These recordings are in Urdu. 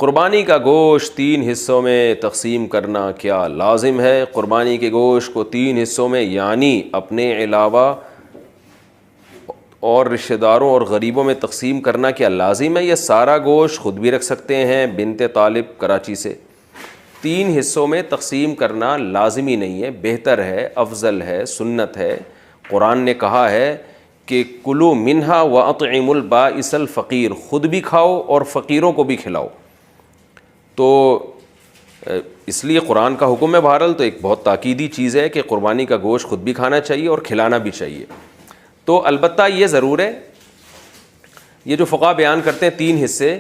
قربانی کا گوشت 3 حصوں میں تقسیم کرنا کیا لازم ہے؟ قربانی کے گوشت کو 3 حصوں میں یعنی اپنے علاوہ اور رشتہ داروں اور غریبوں میں تقسیم کرنا کیا لازم ہے؟ یہ سارا گوشت خود بھی رکھ سکتے ہیں؟ بنت طالب کراچی سے۔ 3 حصوں میں تقسیم کرنا لازمی نہیں ہے، بہتر ہے، افضل ہے، سنت ہے۔ قرآن نے کہا ہے کہ کلوا منہا واطعموا البائس الفقیر، خود بھی کھاؤ اور فقیروں کو بھی کھلاؤ۔ تو اس لیے قرآن کا حکم ہے بہرحال، تو ایک بہت تاکیدی چیز ہے کہ قربانی کا گوشت خود بھی کھانا چاہیے اور کھلانا بھی چاہیے۔ تو البتہ یہ ضرور ہے، یہ جو فقہا بیان کرتے ہیں 3 حصے،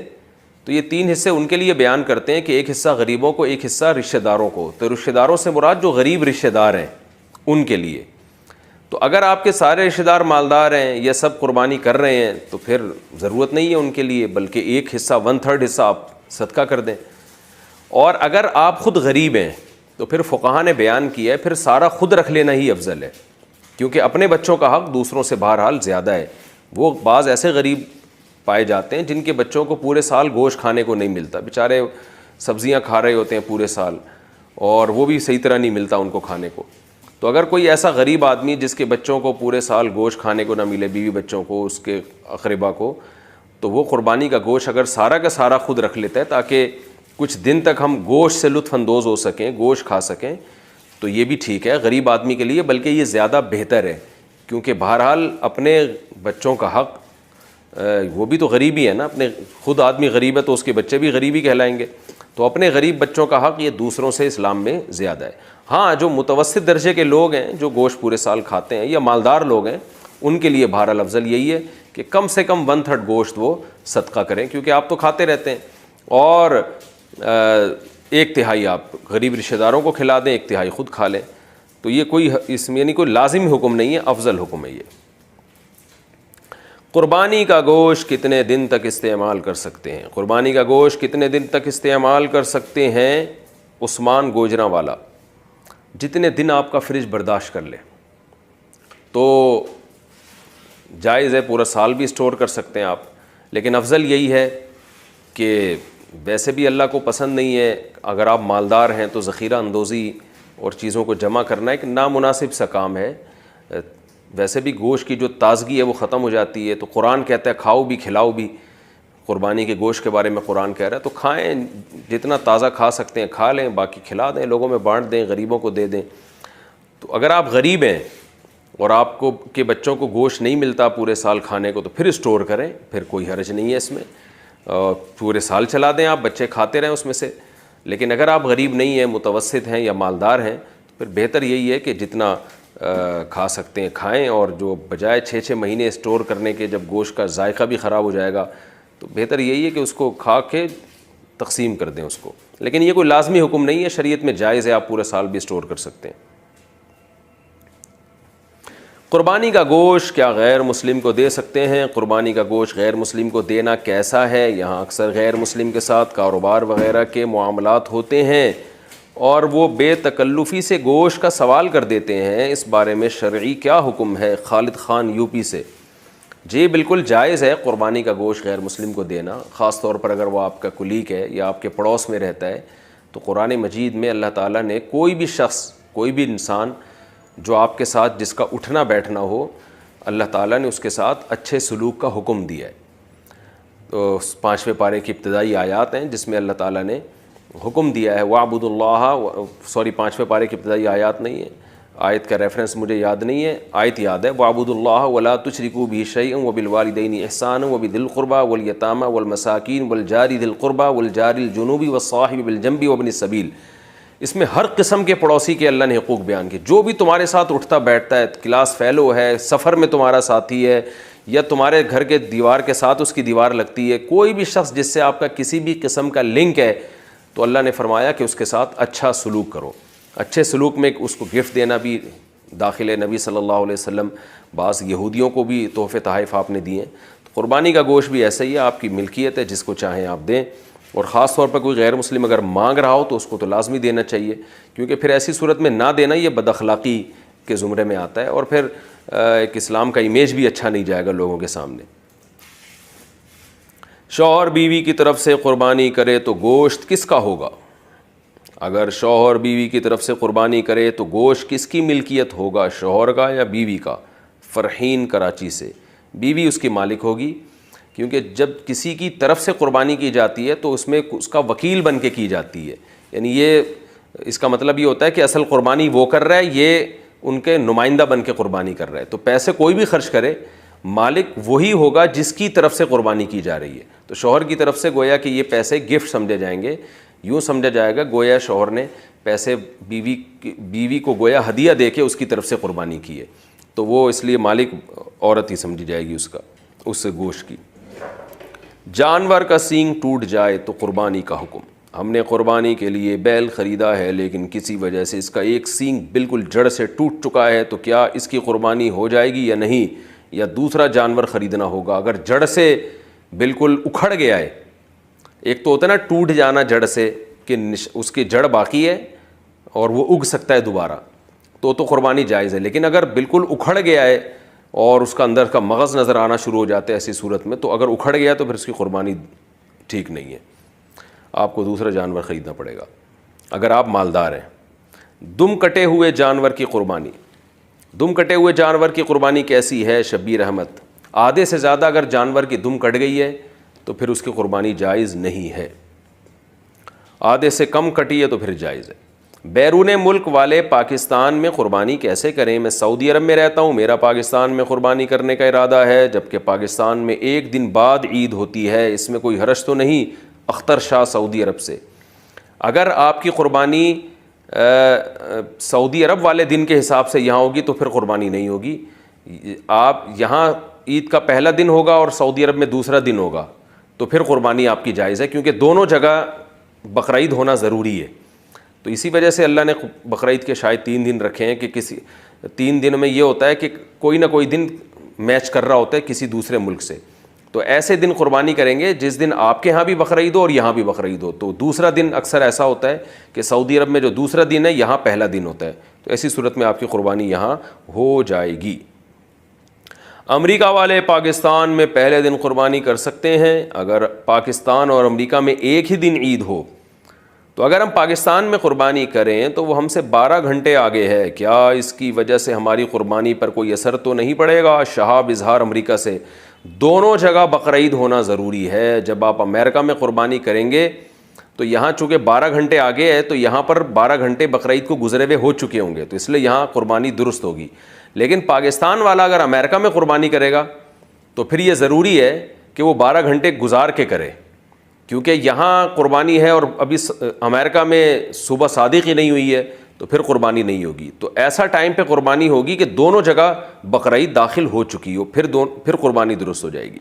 تو یہ 3 حصے ان کے لیے بیان کرتے ہیں کہ ایک حصہ غریبوں کو، ایک حصہ رشتہ داروں کو۔ تو رشتہ داروں سے مراد جو غریب رشتہ دار ہیں ان کے لیے۔ تو اگر آپ کے سارے رشتہ دار مالدار ہیں، یہ سب قربانی کر رہے ہیں، تو پھر ضرورت نہیں ہے ان کے لیے، بلکہ ایک حصہ 1/3 حصہ آپ صدقہ کر دیں۔ اور اگر آپ خود غریب ہیں تو پھر فقہا نے بیان کیا ہے پھر سارا خود رکھ لینا ہی افضل ہے، کیونکہ اپنے بچوں کا حق دوسروں سے بہرحال زیادہ ہے۔ وہ بعض ایسے غریب پائے جاتے ہیں جن کے بچوں کو پورے سال گوشت کھانے کو نہیں ملتا، بیچارے سبزیاں کھا رہے ہوتے ہیں پورے سال اور وہ بھی صحیح طرح نہیں ملتا ان کو کھانے کو۔ تو اگر کوئی ایسا غریب آدمی جس کے بچوں کو پورے سال گوشت کھانے کو نہ ملے، بیوی بچوں کو، اس کے اقربا کو، تو وہ قربانی کا گوشت اگر سارا کا سارا خود رکھ لیتا ہے تاکہ کچھ دن تک ہم گوشت سے لطف اندوز ہو سکیں، گوشت کھا سکیں، تو یہ بھی ٹھیک ہے غریب آدمی کے لیے، بلکہ یہ زیادہ بہتر ہے، کیونکہ بہرحال اپنے بچوں کا حق، وہ بھی تو غریب ہی ہے نا، اپنے خود آدمی غریب ہے تو اس کے بچے بھی غریبی کہلائیں گے، تو اپنے غریب بچوں کا حق یہ دوسروں سے اسلام میں زیادہ ہے۔ ہاں جو متوسط درجے کے لوگ ہیں جو گوشت پورے سال کھاتے ہیں یا مالدار لوگ ہیں، ان کے لیے بہرحال افضل یہی ہے کہ کم سے کم 1/3 گوشت وہ صدقہ کریں، کیونکہ آپ تو کھاتے رہتے ہیں، اور 1/3 آپ غریب رشتہ داروں کو کھلا دیں، 1/3 خود کھا لیں۔ تو یہ کوئی اس میں یعنی کوئی لازمی حکم نہیں ہے، افضل حکم ہے یہ۔ قربانی کا گوشت کتنے دن تک استعمال کر سکتے ہیں؟ قربانی کا گوشت کتنے دن تک استعمال کر سکتے ہیں؟ عثمان گوجراں والا، جتنے دن آپ کا فریج برداشت کر لے۔ تو جائز ہے، پورا سال بھی اسٹور کر سکتے ہیں آپ، لیکن افضل یہی ہے کہ ویسے بھی اللہ کو پسند نہیں ہے، اگر آپ مالدار ہیں تو ذخیرہ اندوزی اور چیزوں کو جمع کرنا ایک نامناسب سا کام ہے۔ ویسے بھی گوشت کی جو تازگی ہے وہ ختم ہو جاتی ہے، تو قرآن کہتا ہے کھاؤ بھی کھلاؤ بھی، قربانی کے گوشت کے بارے میں قرآن کہہ رہا ہے، تو کھائیں، جتنا تازہ کھا سکتے ہیں کھا لیں، باقی کھلا دیں، لوگوں میں بانٹ دیں، غریبوں کو دے دیں۔ تو اگر آپ غریب ہیں اور آپ کو کے بچوں کو گوشت نہیں ملتا پورے سال کھانے کو، تو پھر اسٹور کریں، پھر کوئی حرج نہیں ہے اس میں، پورے سال چلا دیں، آپ بچے کھاتے رہیں اس میں سے۔ لیکن اگر آپ غریب نہیں ہیں، متوسط ہیں یا مالدار ہیں، تو پھر بہتر یہی ہے کہ جتنا کھا سکتے ہیں کھائیں، اور جو بجائے 6 مہینے اسٹور کرنے کے جب گوشت کا ذائقہ بھی خراب ہو جائے گا، تو بہتر یہی ہے کہ اس کو کھا کے تقسیم کر دیں اس کو۔ لیکن یہ کوئی لازمی حکم نہیں ہے، شریعت میں جائز ہے، آپ پورے سال بھی اسٹور کر سکتے ہیں۔ قربانی کا گوشت کیا غیر مسلم کو دے سکتے ہیں؟ قربانی کا گوشت غیر مسلم کو دینا کیسا ہے؟ یہاں اکثر غیر مسلم کے ساتھ کاروبار وغیرہ کے معاملات ہوتے ہیں اور وہ بے تکلفی سے گوشت کا سوال کر دیتے ہیں، اس بارے میں شرعی کیا حکم ہے؟ خالد خان یو پی سے۔ جی بالکل جائز ہے قربانی کا گوشت غیر مسلم کو دینا، خاص طور پر اگر وہ آپ کا کلیگ ہے یا آپ کے پڑوس میں رہتا ہے۔ تو قرآن مجید میں اللہ تعالیٰ نے کوئی بھی شخص، کوئی بھی انسان جو آپ کے ساتھ جس کا اٹھنا بیٹھنا ہو، اللہ تعالیٰ نے اس کے ساتھ اچھے سلوک کا حکم دیا ہے۔ تو 5ویں پارے کی ابتدائی آیات ہیں جس میں اللہ تعالیٰ نے حکم دیا ہے وَاعْبُدُوا اللَّهَ، 5ویں پارے کی ابتدائی آیات نہیں ہے، آیت کا ریفرنس مجھے یاد نہیں ہے، آیت یاد ہے، وَاعْبُدُوا اللَّهَ وَلَا تُشْرِكُوا بِهِ شَيْئًا وَبِالْوَالِدَيْنِ إِحْسَانًا وَبِذِي الْقُرْبَى وَالْيَتَامَى وَالْمَسَاكِينِ وَالْجَارِ ذِي الْقُرْبَى وَالْجَارِ الْجُنُوبِ وَالصَّاحِبِ بِالْجَنبِ وَابْنِ السَّبِيلِ۔ اس میں ہر قسم کے پڑوسی کے اللہ نے حقوق بیان کیے، جو بھی تمہارے ساتھ اٹھتا بیٹھتا ہے، کلاس فیلو ہے، سفر میں تمہارا ساتھی ہے، یا تمہارے گھر کے دیوار کے ساتھ اس کی دیوار لگتی ہے، کوئی بھی شخص جس سے آپ کا کسی بھی قسم کا لنک ہے، تو اللہ نے فرمایا کہ اس کے ساتھ اچھا سلوک کرو۔ اچھے سلوک میں اس کو گفٹ دینا بھی داخل ہے، نبی صلی اللہ علیہ وسلم بعض یہودیوں کو بھی تحفے تحائف آپ نے دیے۔ قربانی کا گوشت بھی ایسا ہی ہے، آپ کی ملکیت ہے، جس کو چاہیں آپ دیں، اور خاص طور پر کوئی غیر مسلم اگر مانگ رہا ہو تو اس کو تو لازمی دینا چاہیے، کیونکہ پھر ایسی صورت میں نہ دینا یہ بد اخلاقی کے زمرے میں آتا ہے، اور پھر ایک اسلام کا امیج بھی اچھا نہیں جائے گا لوگوں کے سامنے۔ شوہر بیوی کی طرف سے قربانی کرے تو گوشت کس کا ہوگا؟ اگر شوہر بیوی کی طرف سے قربانی کرے تو گوشت کس کی ملکیت ہوگا، شوہر کا یا بیوی کا؟ فرحین کراچی سے، بیوی اس کی مالک ہوگی، کیونکہ جب کسی کی طرف سے قربانی کی جاتی ہے تو اس میں اس کا وکیل بن کے کی جاتی ہے، یعنی یہ اس کا مطلب یہ ہوتا ہے کہ اصل قربانی وہ کر رہا ہے، یہ ان کے نمائندہ بن کے قربانی کر رہا ہے، تو پیسے کوئی بھی خرچ کرے مالک وہی ہوگا جس کی طرف سے قربانی کی جا رہی ہے۔ تو شوہر کی طرف سے گویا کہ یہ پیسے گفٹ سمجھے جائیں گے، یوں سمجھا جائے گا گویا شوہر نے پیسے بیوی کو گویا ہدیہ دے کے اس کی طرف سے قربانی کی ہے، تو وہ اس لیے مالک عورت ہی سمجھی جائے گی اس گوشت کی۔ جانور کا سینگ ٹوٹ جائے تو قربانی کا حکم۔ ہم نے قربانی کے لیے بیل خریدا ہے لیکن کسی وجہ سے اس کا ایک سینگ بالکل جڑ سے ٹوٹ چکا ہے، تو کیا اس کی قربانی ہو جائے گی یا نہیں، یا دوسرا جانور خریدنا ہوگا؟ اگر جڑ سے بالکل اکھڑ گیا ہے، ایک تو ہوتا ہے نا ٹوٹ جانا جڑ سے کہ اس کی جڑ باقی ہے اور وہ اگ سکتا ہے دوبارہ، تو قربانی جائز ہے، لیکن اگر بالکل اکھڑ گیا ہے اور اس کا اندر کا مغز نظر آنا شروع ہو جاتا ہے ایسی صورت میں، تو اگر اکھڑ گیا تو پھر اس کی قربانی ٹھیک نہیں ہے، آپ کو دوسرا جانور خریدنا پڑے گا اگر آپ مالدار ہیں۔ دم کٹے ہوئے جانور کی قربانی۔ دم کٹے ہوئے جانور کی قربانی کیسی ہے؟ شبیر احمد، آدھے سے زیادہ اگر جانور کی دم کٹ گئی ہے تو پھر اس کی قربانی جائز نہیں ہے، آدھے سے کم کٹی ہے تو پھر جائز ہے۔ بیرون ملک والے پاکستان میں قربانی کیسے کریں؟ میں سعودی عرب میں رہتا ہوں، میرا پاکستان میں قربانی کرنے کا ارادہ ہے، جبکہ پاکستان میں ایک دن بعد عید ہوتی ہے، اس میں کوئی حرج تو نہیں؟ اختر شاہ سعودی عرب سے۔ اگر آپ کی قربانی سعودی عرب والے دن کے حساب سے یہاں ہوگی تو پھر قربانی نہیں ہوگی، آپ یہاں عید کا پہلا دن ہوگا اور سعودی عرب میں دوسرا دن ہوگا تو پھر قربانی آپ کی جائز ہے، کیونکہ دونوں جگہ بقرعید ہونا ضروری ہے۔ تو اسی وجہ سے اللہ نے بقرعید کے شاید 3 دن رکھے ہیں کہ کسی 3 دن میں یہ ہوتا ہے کہ کوئی نہ کوئی دن میچ کر رہا ہوتا ہے کسی دوسرے ملک سے، تو ایسے دن قربانی کریں گے جس دن آپ کے ہاں بھی بقرعید ہو اور یہاں بھی بقرعید ہو، تو دوسرا دن اکثر ایسا ہوتا ہے کہ سعودی عرب میں جو دوسرا دن ہے یہاں پہلا دن ہوتا ہے، تو ایسی صورت میں آپ کی قربانی یہاں ہو جائے گی۔ امریکہ والے پاکستان میں پہلے دن قربانی کر سکتے ہیں اگر پاکستان اور امریکہ میں ایک ہی دن عید ہو، تو اگر ہم پاکستان میں قربانی کریں تو وہ ہم سے 12 گھنٹے آگے ہے، کیا اس کی وجہ سے ہماری قربانی پر کوئی اثر تو نہیں پڑے گا؟ شہاب اظہار امریکہ سے۔ دونوں جگہ بقرعید ہونا ضروری ہے، جب آپ امریکہ میں قربانی کریں گے تو یہاں چونکہ 12 گھنٹے آگے ہے تو یہاں پر 12 گھنٹے بقرعید کو گزرے ہوئے ہو چکے ہوں گے، تو اس لیے یہاں قربانی درست ہوگی۔ لیکن پاکستان والا اگر امریکہ میں قربانی کرے گا تو پھر یہ ضروری ہے کہ وہ 12 گھنٹے گزار کے کرے، کیونکہ یہاں قربانی ہے اور ابھی امریکہ میں صبح صادق ہی نہیں ہوئی ہے تو پھر قربانی نہیں ہوگی۔ تو ایسا ٹائم پہ قربانی ہوگی کہ دونوں جگہ بقرعید داخل ہو چکی ہو، پھر قربانی درست ہو جائے گی۔